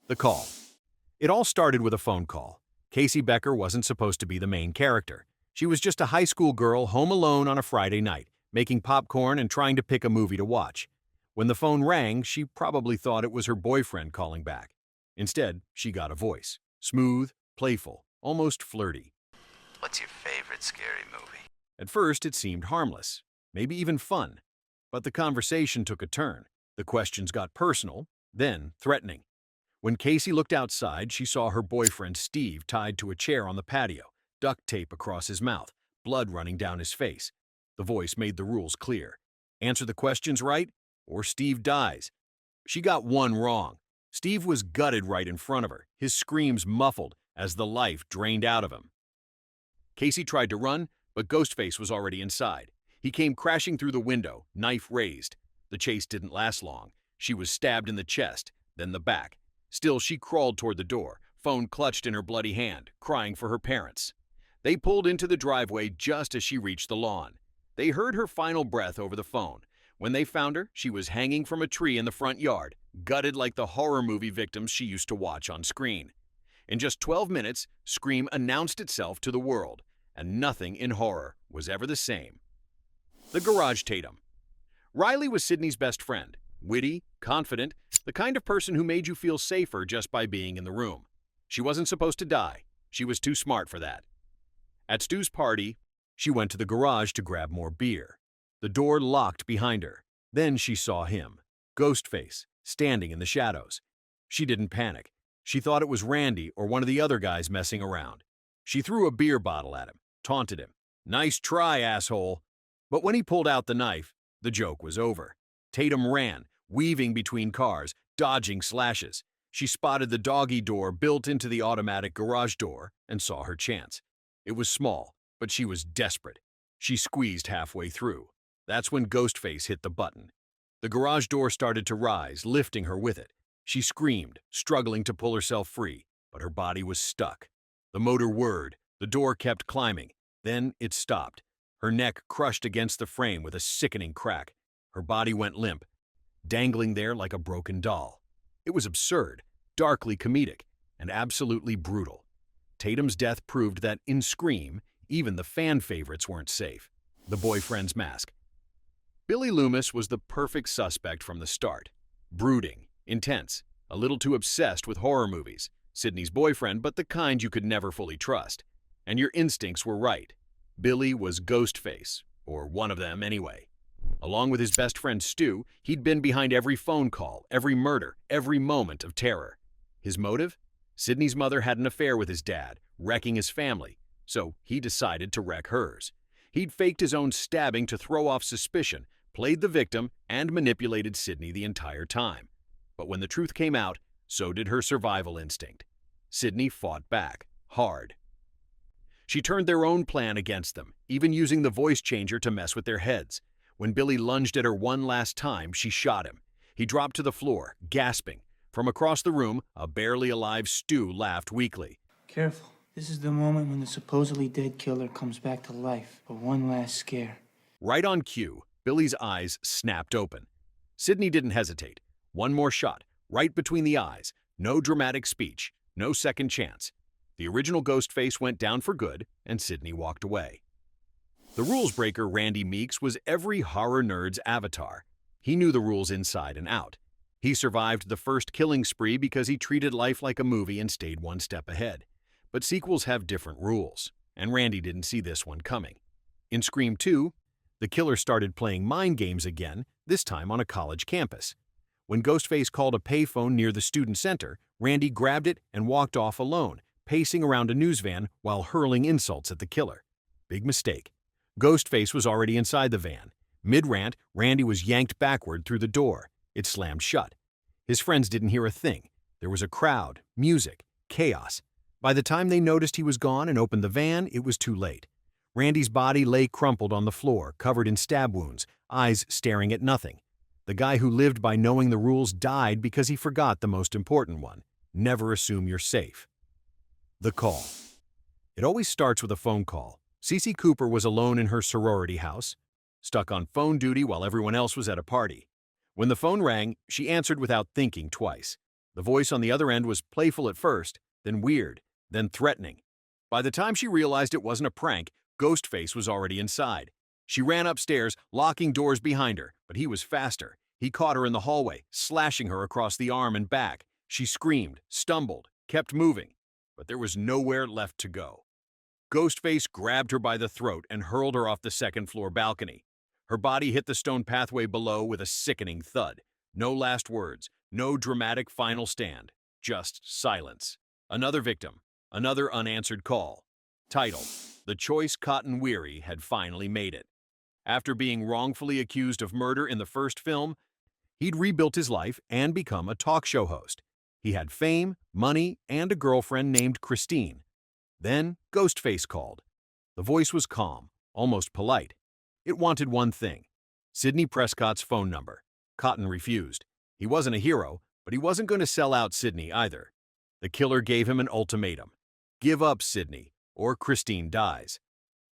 The call. It all started with a phone call. Casey Becker wasn't supposed to be the main character. She was just a high school girl home alone on a Friday night, making popcorn and trying to pick a movie to watch. When the phone rang, she probably thought it was her boyfriend calling back. Instead, she got a voice. Smooth, playful, almost flirty. What's your favorite scary movie? At first, it seemed harmless, maybe even fun. But the conversation took a turn. The questions got personal, then threatening. When Casey looked outside, she saw her boyfriend Steve tied to a chair on the patio, duct tape across his mouth, blood running down his face. The voice made the rules clear. Answer the questions right, or Steve dies. She got one wrong. Steve was gutted right in front of her, his screams muffled as the life drained out of him. Casey tried to run, but Ghostface was already inside. He came crashing through the window, knife raised. The chase didn't last long. She was stabbed in the chest, then the back. Still, she crawled toward the door, phone clutched in her bloody hand, crying for her parents. They pulled into the driveway just as she reached the lawn. They heard her final breath over the phone. When they found her, she was hanging from a tree in the front yard, gutted like the horror movie victims she used to watch on screen. In just 12 minutes, Scream announced itself to the world, and nothing in horror was ever the same. The Garage Tatum. Riley was Sydney's best friend. Witty, confident, the kind of person who made you feel safer just by being in the room. She wasn't supposed to die. She was too smart for that. At Stu's party, she went to the garage to grab more beer. The door locked behind her. Then she saw him, Ghostface, standing in the shadows. She didn't panic. She thought it was Randy or one of the other guys messing around. She threw a beer bottle at him, taunted him. "Nice try, asshole." But when he pulled out the knife, the joke was over. Tatum ran, weaving between cars, dodging slashes. She spotted the doggy door built into the automatic garage door and saw her chance. It was small, but she was desperate. She squeezed halfway through. That's when Ghostface hit the button. The garage door started to rise, lifting her with it. She screamed, struggling to pull herself free, but her body was stuck. The motor whirred. The door kept climbing. Then it stopped. Her neck crushed against the frame with a sickening crack. Her body went limp, dangling there like a broken doll. It was absurd, darkly comedic, and absolutely brutal. Tatum's death proved that in Scream, even the fan favorites weren't safe. The boyfriend's mask. Billy Loomis was the perfect suspect from the start. Brooding, intense, a little too obsessed with horror movies. Sydney's boyfriend, but the kind you could never fully trust. And your instincts were right. Billy was Ghostface, or one of them anyway. Along with his best friend Stu, he'd been behind every phone call, every murder, every moment of terror. His motive? Sydney's mother had an affair with his dad, wrecking his family, so he decided to wreck hers. He'd faked his own stabbing to throw off suspicion, played the victim, and manipulated Sydney the entire time. But when the truth came out, so did her survival instinct. Sydney fought back, hard. She turned their own plan against them, even using the voice changer to mess with their heads. When Billy lunged at her one last time, she shot him. He dropped to the floor, gasping. From across the room, a barely alive Stu laughed weakly. Careful. This is the moment when the supposedly dead killer comes back to life for one last scare. Right on cue, Billy's eyes snapped open. Sydney didn't hesitate. One more shot, right between the eyes. No dramatic speech, no second chance. The original Ghostface went down for good, and Sydney walked away. The rules breaker Randy Meeks was every horror nerd's avatar. He knew the rules inside and out. He survived the first killing spree because he treated life like a movie and stayed one step ahead. But sequels have different rules, and Randy didn't see this one coming. In Scream 2, the killer started playing mind games again, this time on a college campus. When Ghostface called a payphone near the student center, Randy grabbed it and walked off alone, pacing around a news van while hurling insults at the killer. Big mistake. Ghostface was already inside the van. Mid-rant, Randy was yanked backward through the door. It slammed shut. His friends didn't hear a thing. There was a crowd, music, chaos. By the time they noticed he was gone and opened the van, it was too late. Randy's body lay crumpled on the floor, covered in stab wounds, eyes staring at nothing. The guy who lived by knowing the rules died because he forgot the most important one. Never assume you're safe. The call. It always starts with a phone call. Cece Cooper was alone in her sorority house, stuck on phone duty while everyone else was at a party. When the phone rang, she answered without thinking twice. The voice on the other end was playful at first, then weird, then threatening. By the time she realized it wasn't a prank, Ghostface was already inside. She ran upstairs, locking doors behind her, but he was faster. He caught her in the hallway, slashing her across the arm and back. She screamed, stumbled, kept moving, but there was nowhere left to go. Ghostface grabbed her by the throat and hurled her off the second-floor balcony. Her body hit the stone pathway below with a sickening thud. No last words, no dramatic final stand, just silence. Another victim, another unanswered call. Title: The Choice Cotton Weary had finally made it. After being wrongfully accused of murder in the first film, he'd rebuilt his life and become a talk show host. He had fame, money, and a girlfriend named Christine. Then Ghostface called. The voice was calm, almost polite. It wanted one thing: Sidney Prescott's phone number. Cotton refused. He wasn't a hero, but he wasn't going to sell out Sidney either. The killer gave him an ultimatum: give up, Sidney, or Christine dies.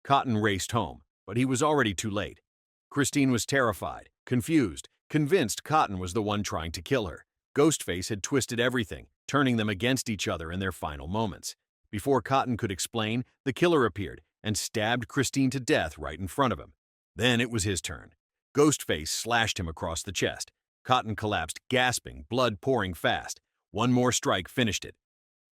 Cotton raced home, but he was already too late. Christine was terrified, confused, convinced Cotton was the one trying to kill her. Ghostface had twisted everything, turning them against each other in their final moments. Before Cotton could explain, the killer appeared and stabbed Christine to death right in front of him. Then it was his turn. Ghostface slashed him across the chest. Cotton collapsed, gasping, blood pouring fast. One more strike finished it.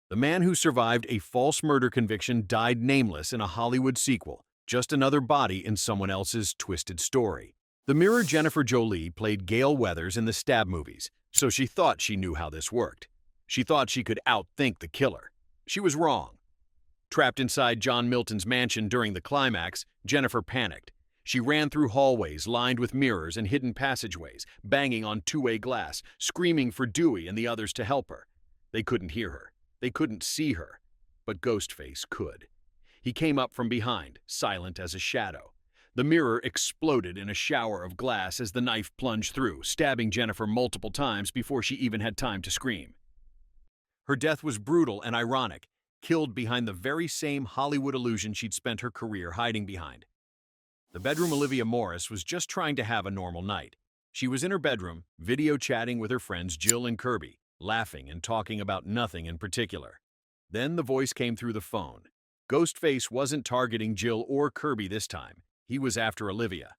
The man who survived a false murder conviction died nameless in a Hollywood sequel, just another body in someone else's twisted story. The mirror Jennifer Jolie played Gale Weathers in the Stab movies, so she thought she knew how this worked. She thought she could outthink the killer. She was wrong. Trapped inside John Milton's mansion during the climax, Jennifer panicked. She ran through hallways lined with mirrors and hidden passageways, banging on two-way glass, screaming for Dewey and the others to help her. They couldn't hear her. They couldn't see her. But Ghostface could. He came up from behind, silent as a shadow. The mirror exploded in a shower of glass as the knife plunged through, stabbing Jennifer multiple times before she even had time to scream. Her death was brutal and ironic, killed behind the very same Hollywood illusion she'd spent her career hiding behind. The bedroom Olivia Morris was just trying to have a normal night. She was in her bedroom, video chatting with her friends Jill and Kirby, laughing and talking about nothing in particular. Then the voice came through the phone. Ghostface wasn't targeting Jill or Kirby this time. He was after Olivia.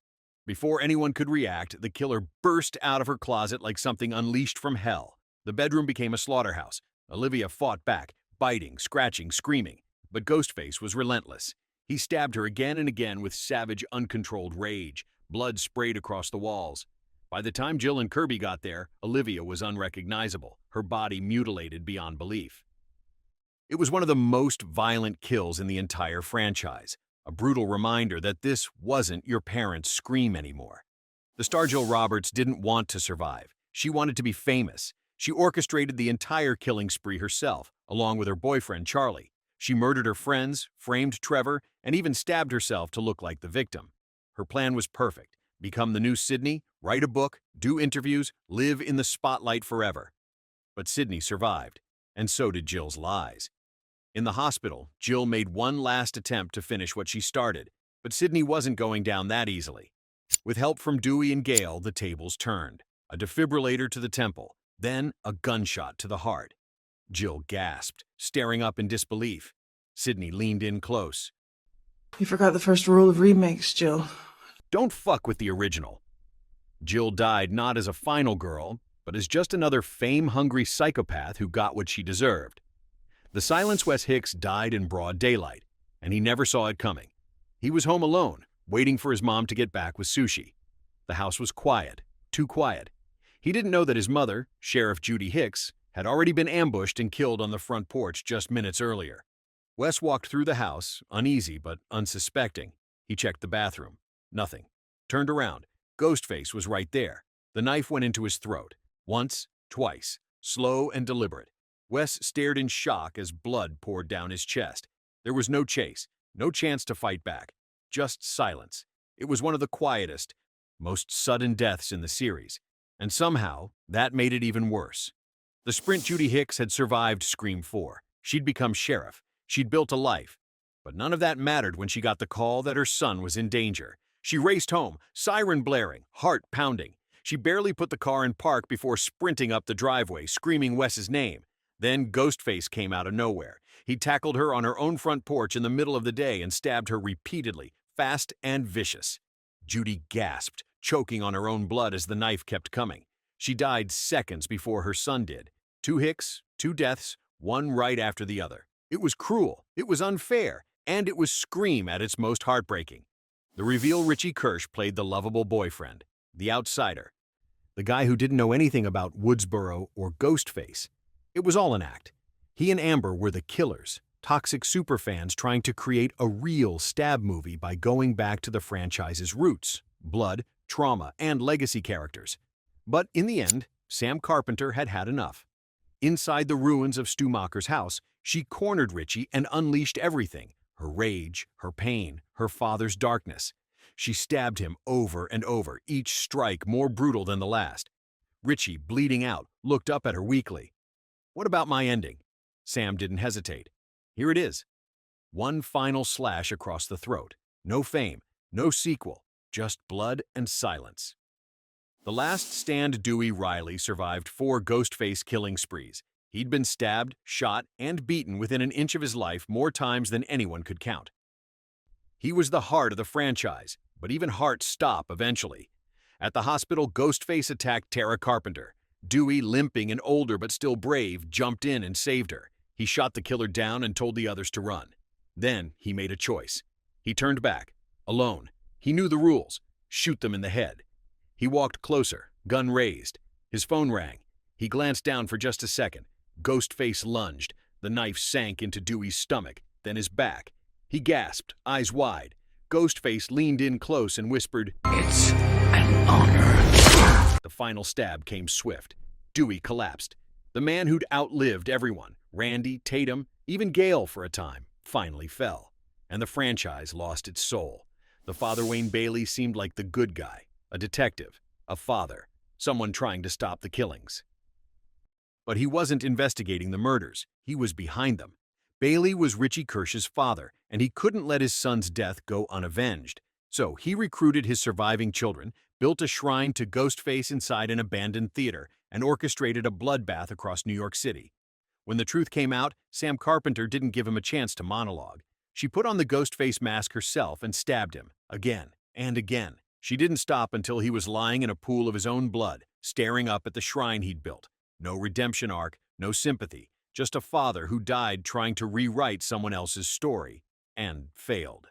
Before anyone could react, the killer burst out of her closet like something unleashed from hell. The bedroom became a slaughterhouse. Olivia fought back, biting, scratching, screaming. But Ghostface was relentless. He stabbed her again and again with savage, uncontrolled rage. Blood sprayed across the walls. By the time Jill and Kirby got there, Olivia was unrecognizable, her body mutilated beyond belief. It was one of the most violent kills in the entire franchise, a brutal reminder that this wasn't your parents' Scream anymore. The star Jill Roberts didn't want to survive. She wanted to be famous. She orchestrated the entire killing spree herself, along with her boyfriend Charlie. She murdered her friends, framed Trevor, and even stabbed herself to look like the victim. Her plan was perfect: become the new Sidney, write a book, do interviews, live in the spotlight forever. But Sidney survived, and so did Jill's lies. In the hospital, Jill made one last attempt to finish what she started, but Sidney wasn't going down that easily. With help from Dewey and Gale, the tables turned. A defibrillator to the temple, then a gunshot to the heart. Jill gasped, staring up in disbelief. Sidney leaned in close. You forgot the first rule of remakes, Jill. Don't fuck with the original. Jill died not as a final girl, but as just another fame-hungry psychopath who got what she deserved. The Silence Wes Hicks died in broad daylight, and he never saw it coming. He was home alone, waiting for his mom to get back with sushi. The house was quiet, too quiet. He didn't know that his mother, Sheriff Judy Hicks, had already been ambushed and killed on the front porch just minutes earlier. Wes walked through the house, uneasy but unsuspecting. He checked the bathroom. Nothing. Turned around. Ghostface was right there. The knife went into his throat. Once, twice. Slow and deliberate. Wes stared in shock as blood poured down his chest. There was no chase, no chance to fight back. Just silence. It was one of the quietest, most sudden deaths in the series. And somehow, that made it even worse. The sprint Judy Hicks had survived Scream 4. She'd become sheriff. She'd built a life. But none of that mattered when she got the call that her son was in danger. She raced home, siren blaring, heart pounding. She barely put the car in park before sprinting up the driveway, screaming Wes's name. Then Ghostface came out of nowhere. He tackled her on her own front porch in the middle of the day and stabbed her repeatedly, fast and vicious. Judy gasped, choking on her own blood as the knife kept coming. She died seconds before her son did. 2 hicks, 2 deaths, one right after the other. It was cruel, it was unfair, and it was Scream at its most heartbreaking. The reveal: Richie Kirsch played the lovable boyfriend, the outsider, the guy who didn't know anything about Woodsboro or Ghostface. It was all an act. He and Amber were the killers, toxic superfans trying to create a real stab movie by going back to the franchise's roots, blood, trauma, and legacy characters. But in the end, Sam Carpenter had had enough. Inside the ruins of Stu Macher's house, she cornered Richie and unleashed everything: her rage, her pain, her father's darkness. She stabbed him over and over, each strike more brutal than the last. Richie, bleeding out, looked up at her weakly. "What about my ending?" Sam didn't hesitate. Here it is. One final slash across the throat. No fame, no sequel, just blood and silence. The Last Stand Dewey Riley survived 4 Ghostface killing sprees. He'd been stabbed, shot, and beaten within an inch of his life more times than anyone could count. He was the heart of the franchise, but even hearts stop eventually. At the hospital, Ghostface attacked Tara Carpenter. Dewey, limping and older but still brave, jumped in and saved her. He shot the killer down and told the others to run. Then he made a choice. He turned back, alone. He knew the rules: shoot them in the head. He walked closer, gun raised. His phone rang. He glanced down for just a second. Ghostface lunged. The knife sank into Dewey's stomach, then his back. He gasped, eyes wide. Ghostface leaned in close and whispered, It's an honor. The final stab came swift. Dewey collapsed. The man who'd outlived everyone, Randy, Tatum, even Gale for a time, finally fell. And the franchise lost its soul. The Father Wayne Bailey seemed like the good guy, a detective, a father, someone trying to stop the killings. But he wasn't investigating the murders. He was behind them. Bailey was Richie Kirsch's father, and he couldn't let his son's death go unavenged. So he recruited his surviving children, built a shrine to Ghostface inside an abandoned theater, and orchestrated a bloodbath across New York City. When the truth came out, Sam Carpenter didn't give him a chance to monologue. She put on the Ghostface mask herself and stabbed him, again and again. She didn't stop until he was lying in a pool of his own blood, staring up at the shrine he'd built. No redemption arc, no sympathy, just a father who died trying to rewrite someone else's story, and failed.